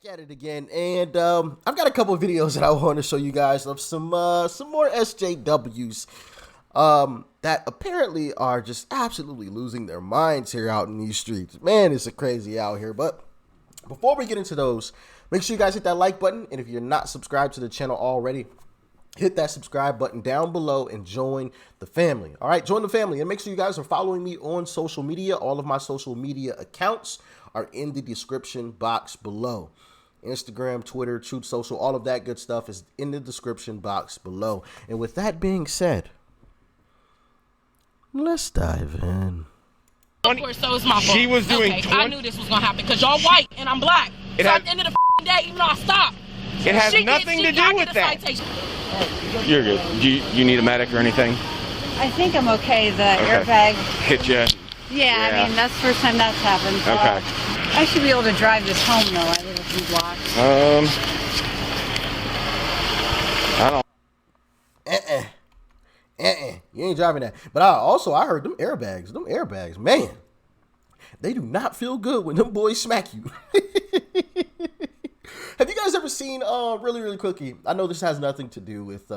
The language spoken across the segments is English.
at it again, and I've got a couple of videos that I want to show you guys of some more SJWs that apparently are just absolutely losing their minds here out in these streets. Man, it's crazy out here. But before we get into those, make sure you guys hit that like button, and if you're not subscribed to the channel already, hit that subscribe button down below and join the family. All right, join the family, and make sure you guys are following me on social media. All of my social media accounts are in the description box below. Instagram, Twitter, Truth Social, all of that good stuff is in the description box below. And with that being said, let's dive in. Of course, so it's my fault. She was doing. Okay, I knew this was gonna happen because y'all white and I'm black. So at the end of the day, even though I stopped, it has nothing to do with that. You're good. Do you need a medic or anything? I think I'm okay. The airbag hit you. Yeah, I mean, that's the first time that's happened. So Okay. I should be able to drive this home, though. I live a few blocks. I don't. You ain't driving that. But I heard them airbags, man, they do not feel good when them boys smack you. Have you guys ever seen, really quickly, I know this has nothing to do with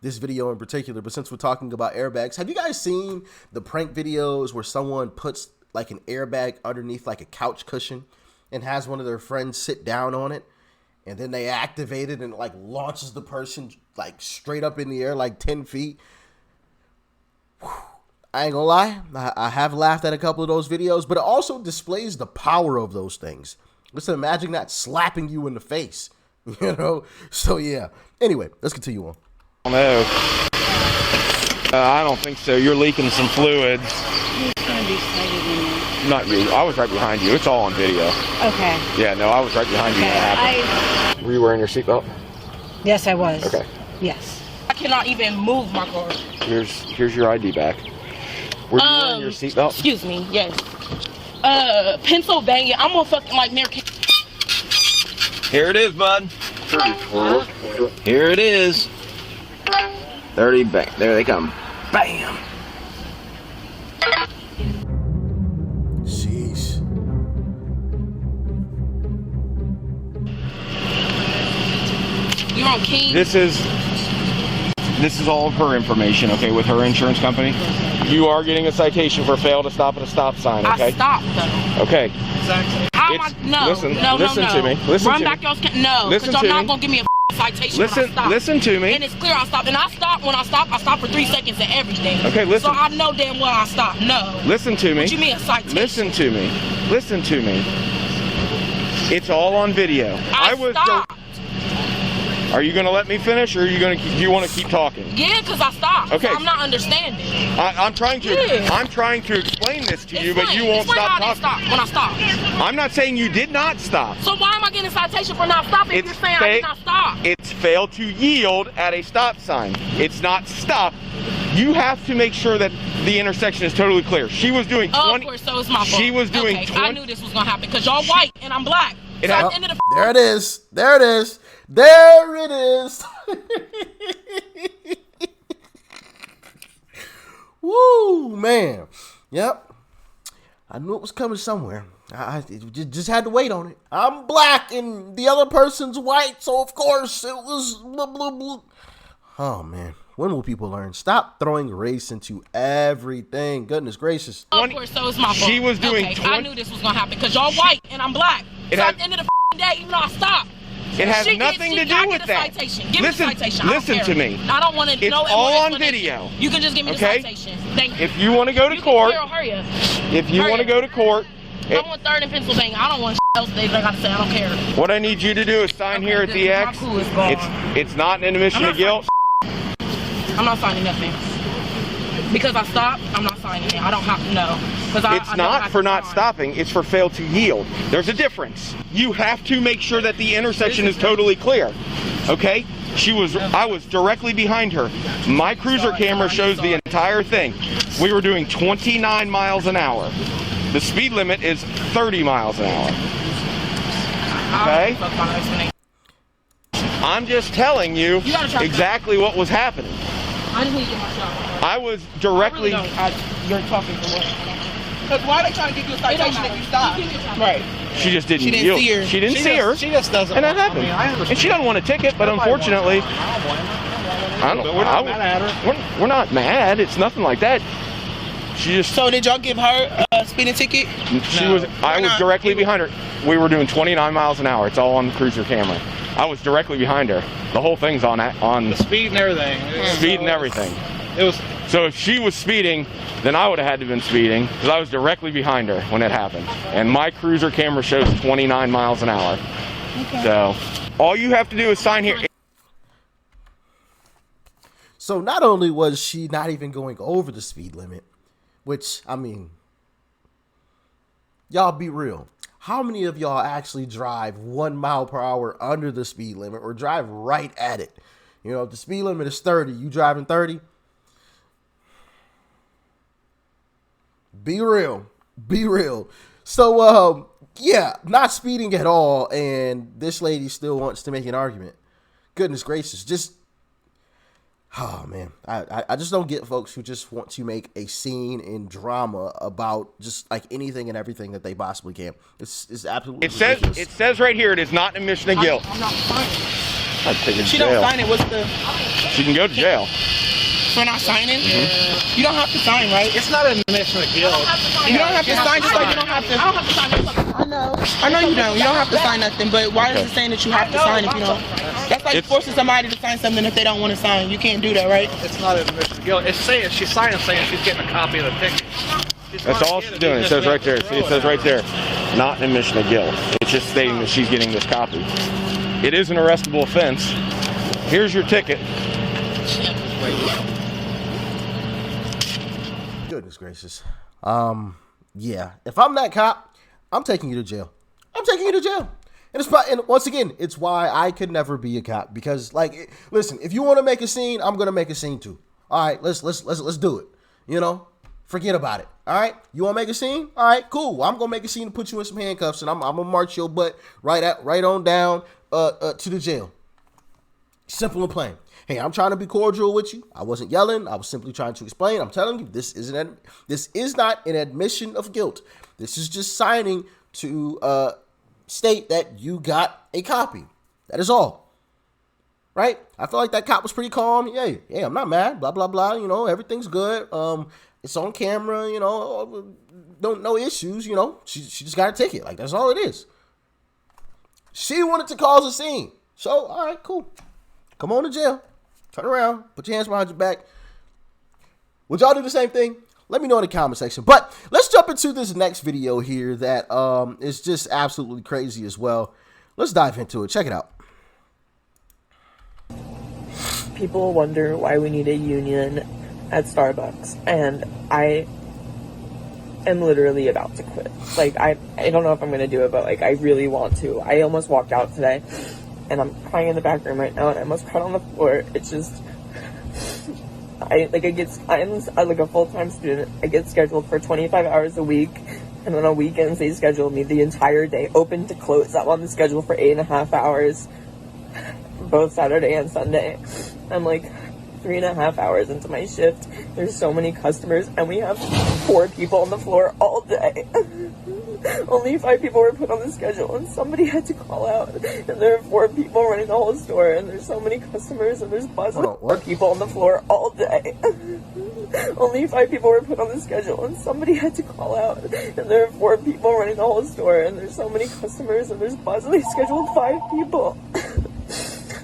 this video in particular, but since we're talking about airbags, have you guys seen the prank videos where someone puts like an airbag underneath like a couch cushion and has one of their friends sit down on it, and then they activate it and it like launches the person like straight up in the air like 10 feet? Whew. I ain't gonna lie, I have laughed at a couple of those videos, but it also displays the power of those things. Let's imagine that slapping you in the face, you know? So yeah, anyway, let's continue on. No, I don't think so. You're leaking some fluids. Who's going to be cited in there? Not you. I was right behind you. It's all on video. Okay. Yeah, no, I was right behind you when that happened. Were you wearing your seatbelt? Yes, I was. Okay. Yes. I cannot even move my car. Here's your ID back. Were you wearing your seatbelt? Excuse me. Yes. Pennsylvania. I'm gonna fucking like near. Here it is, bud. Here it is. 30 back. There they come. Bam. Jeez. You're on King. This is all of her information, okay, with her insurance company. You are getting a citation for fail to stop at a stop sign, okay? I stopped though. Okay. How am I? No. Listen No. to me. Listen Run to back me. your. No. Listen Because to I'm not me. gonna give me a citation when I stop. Listen to me. And it's clear I stopped. And I stopped when I stopped. I stopped for 3 seconds and everything. Okay, listen. So I know damn well I stopped. No. Listen to me. What you mean a citation? Listen to me. Listen to me. It's all on video. I stopped. Are you going to let me finish, or do you want to keep talking? Yeah, because I stopped. Okay. So I'm not understanding. I'm trying to explain this to you, but you won't stop talking. Stop when I stopped. I'm not saying you did not stop. So why am I getting a citation for not stopping if you're saying I did not stop? It's failed to yield at a stop sign. It's not stop. You have to make sure that the intersection is totally clear. She was doing 20. Of course, so it's my fault. She was doing okay, 20. I knew this was going to happen because y'all white and I'm black. So at the end of the There it is. There it is. There it is. Woo, man. Yep. I knew it was coming somewhere. I just had to wait on it. I'm black and the other person's white, so of course it was blah, blah, blah. Oh, man. When will people learn? Stop throwing race into everything. Goodness gracious. Of course, so it's my fault. She was doing okay, I knew this was going to happen because y'all white and I'm black. So at the end of the day, even though I stopped. It has nothing to do with that. Citation. Give me the citation. Listen to me. I don't want to know. It's all on video. You can just give me the citation. Thank you. If you want to go to court, hurry up. If you want to go to court, I'm on 3rd in Pennsylvania. I don't want else they got to say. I don't care. What I need you to do is sign here at the X. It's not an admission of guilt. I'm not signing nothing. Because I stopped, I'm not signing it. I don't have to know. It's not for not stopping, it's for fail to yield. There's a difference. You have to make sure that the intersection is totally clear. Okay? I was directly behind her. My cruiser camera shows the entire thing. We were doing 29 miles an hour. The speed limit is 30 miles an hour. Okay? I'm just telling you exactly what was happening. I just need to get my shot. I was directly. You're talking for what? Because why are they trying to give you a citation if you stop? Right. She just didn't She didn't yield. see her. She didn't see her. She just doesn't. And that want- happened. I mean, I understand. And she doesn't want a ticket, but unfortunately, I don't. But we're not mad at her. We're not mad. It's nothing like that. She just. So did y'all give her a speeding ticket? She No. was. I was not? directly behind her. We were doing 29 miles an hour. It's all on the cruiser camera. I was directly behind her. The whole thing's on The speed and everything. speed and everything. It was. So if she was speeding, then I would have had to have been speeding because I was directly behind her when it happened. And my cruiser camera shows 29 miles an hour. Okay. So all you have to do is sign here. So not only was she not even going over the speed limit, which, I mean, y'all be real. How many of y'all actually drive 1 mile per hour under the speed limit or drive right at it? You know, if the speed limit is 30, you driving 30? Be real. Be real. So, yeah, not speeding at all, and this lady still wants to make an argument. Goodness gracious. Just, oh, man. I just don't get folks who just want to make a scene in drama about just, like, anything and everything that they possibly can. It's absolutely ridiculous. It says right here, it is not an admission of guilt. I'm not signing. I'd take her to She jail. don't sign it. What's the... She can go to jail. For not signing? You don't have to sign, right? It's not an admission of guilt. You don't have to sign, just like you don't have to... I don't have to sign. I know you don't. You don't have to sign nothing, but why is it saying that you have to sign if you don't? That's like forcing somebody to sign something if they don't want to sign. You can't do that, right? It's not an admission of guilt. It's saying she's signing, saying she's getting a copy of the ticket. That's all she's doing. It says right there. See, it says right there, not an admission of guilt. It's just stating that she's getting this copy. It is an arrestable offense. Here's your ticket. Goodness gracious. Yeah. If I'm that cop, I'm taking you to jail. I'm taking you to jail. And once again, it's why I could never be a cop because, like, listen, if you want to make a scene, I'm gonna make a scene too. All right, let's do it. You know, forget about it. All right, you want to make a scene? All right, cool. I'm gonna make a scene and put you in some handcuffs, and I'm gonna march your butt right on down to the jail. Simple and plain. Hey, I'm trying to be cordial with you. I wasn't yelling. I was simply trying to explain. I'm telling you, this is not an admission of guilt. This is just signing to state that you got a copy. That is all. Right? I feel like that cop was pretty calm. Yeah, I'm not mad. Blah blah blah. You know, everything's good. It's on camera. You know, no issues. You know, she just got a ticket. Like that's all it is. She wanted to cause a scene. So all right, cool. Come on to jail. Turn around. Put your hands behind your back. Would y'all do the same thing? Let me know in the comment section. But let's jump into this next video here that is just absolutely crazy as well. Let's dive into it. Check it out. People wonder why we need a union at Starbucks, and I am literally about to quit. Like, I don't know if I'm going to do it, but, like, I really want to. I almost walked out today, and I'm crying in the back room right now, and I almost cried on the floor. It's just... I'm like a full-time student. I get scheduled for 25 hours a week, and then on weekends they schedule me the entire day, open to close. I'm on the schedule for 8.5 hours, both Saturday and Sunday. I'm like 3.5 hours into my shift. There's so many customers, and we have 4 people on the floor all day. Only 5 people were put on the schedule, and somebody had to call out. And there are 4 people running the whole store, and there's so many customers, and there's buzzing. 4 people on the floor all day. Only 5 people were put on the schedule, and somebody had to call out. And there are 4 people running the whole store, and there's so many customers, and there's buzzing. They scheduled 5 people.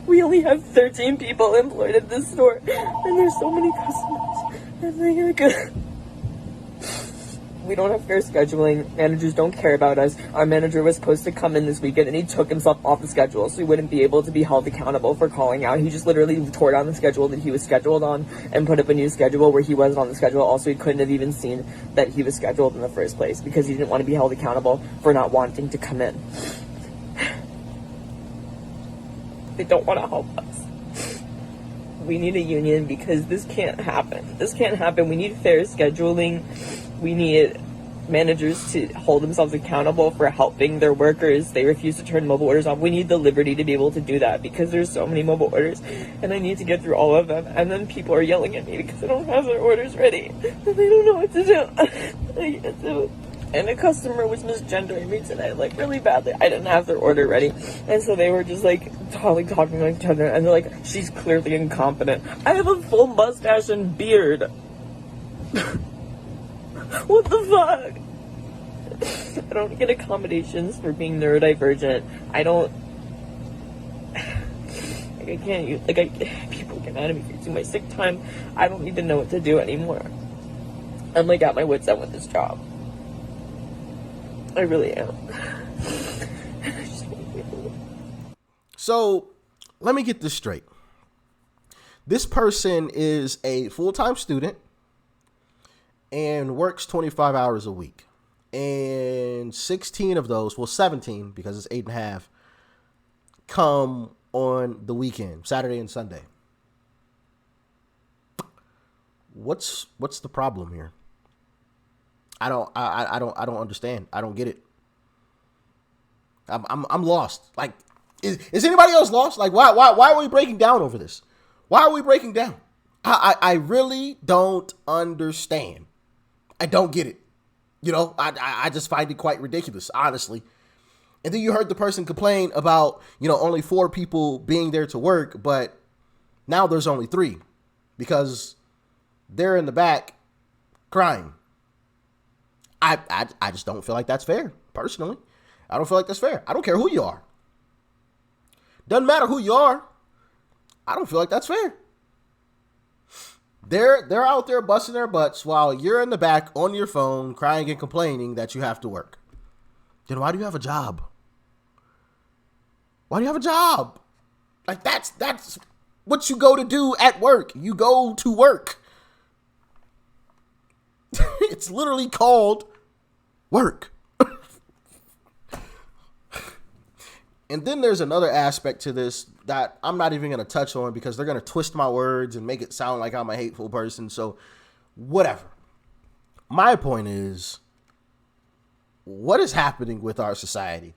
We only have 13 people employed at this store, and there's so many customers, and they're good. We don't have fair scheduling. Managers don't care about us. Our manager was supposed to come in this weekend, and he took himself off the schedule, so he wouldn't be able to be held accountable for calling out. He just literally tore down the schedule that he was scheduled on and put up a new schedule where he wasn't on the schedule. Also, he couldn't have even seen that he was scheduled in the first place because he didn't want to be held accountable for not wanting to come in. They don't want to help us. We need a union because this can't happen. This can't happen. We need fair scheduling. We need managers to hold themselves accountable for helping their workers. They refuse to turn mobile orders off. We need the liberty to be able to do that because there's so many mobile orders and I need to get through all of them. And then people are yelling at me because I don't have their orders ready and they don't know what to do. And a customer was misgendering me today, like really badly. I didn't have their order ready. And so they were just like talking like each other and they're like, she's clearly incompetent. I have a full mustache and beard. What the fuck? I don't get accommodations for being neurodivergent. I don't. Like, I can't use. Like, people get mad at me for using my sick time. I don't even know what to do anymore. I'm like at my wit's end with this job. I really am. So, let me get this straight. This person is a full-time student and works 25 hours a week. And 16 of those, well, 17, because it's 8.5, come on the weekend, Saturday and Sunday. What's the problem here? I don't understand. I don't get it. I'm lost. Like, is anybody else lost? Like, why are we breaking down over this? Why are we breaking down? I really don't understand. I don't get it. You know, I just find it quite ridiculous, honestly. And then you heard the person complain about, you know, only 4 people being there to work, but now there's only 3 because they're in the back crying. I just don't feel like that's fair, personally. I don't feel like that's fair. I don't care who you are. Doesn't matter who you are. I don't feel like that's fair. They're out there busting their butts while you're in the back on your phone crying and complaining that you have to work. Then why do you have a job? Why do you have a job? Like, that's what you go to do at work. You go to work. It's literally called work. And then there's another aspect to this that I'm not even going to touch on because they're going to twist my words and make it sound like I'm a hateful person. So whatever. My point is, what is happening with our society?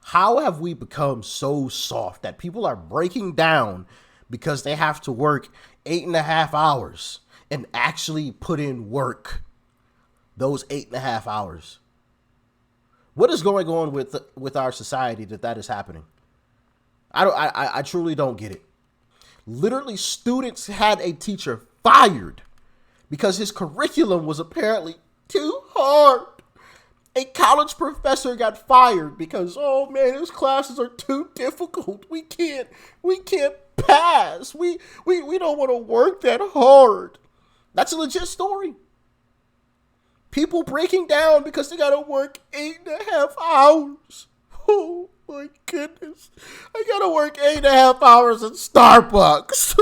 How have we become so soft that people are breaking down because they have to work 8.5 hours and actually put in work those 8.5 hours? What is going on with our society that is happening? I truly don't get it. Literally, students had a teacher fired because his curriculum was apparently too hard. A college professor got fired because, oh man, his classes are too difficult. We can't pass. We don't want to work that hard. That's a legit story. People breaking down because they gotta work 8.5 hours. Oh my goodness. I gotta work 8.5 hours at Starbucks.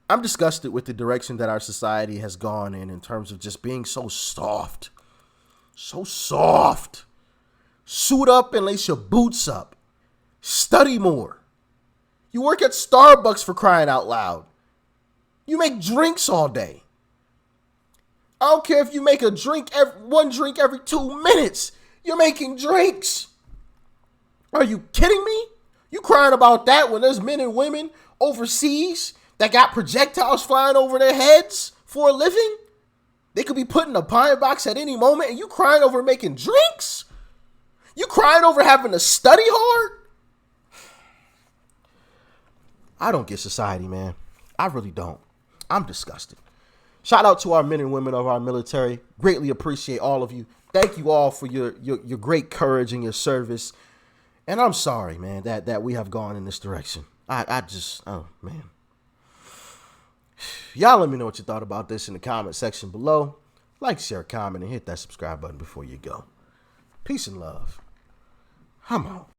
I'm disgusted with the direction that our society has gone in terms of just being so soft. So soft. Suit up and lace your boots up. Study more. You work at Starbucks, for crying out loud. You make drinks all day. I don't care if you make one drink every 2 minutes. You're making drinks. Are you kidding me? You crying about that when there's men and women overseas that got projectiles flying over their heads for a living? They could be put in a pine box at any moment and you crying over making drinks? You crying over having to study hard? I don't get society, man. I really don't. I'm disgusted. Shout out to our men and women of our military. Greatly appreciate all of you. Thank you all for your great courage and your service. And I'm sorry, man, that we have gone in this direction. Oh, man. Y'all let me know what you thought about this in the comment section below. Like, share, comment, and hit that subscribe button before you go. Peace and love. I'm out.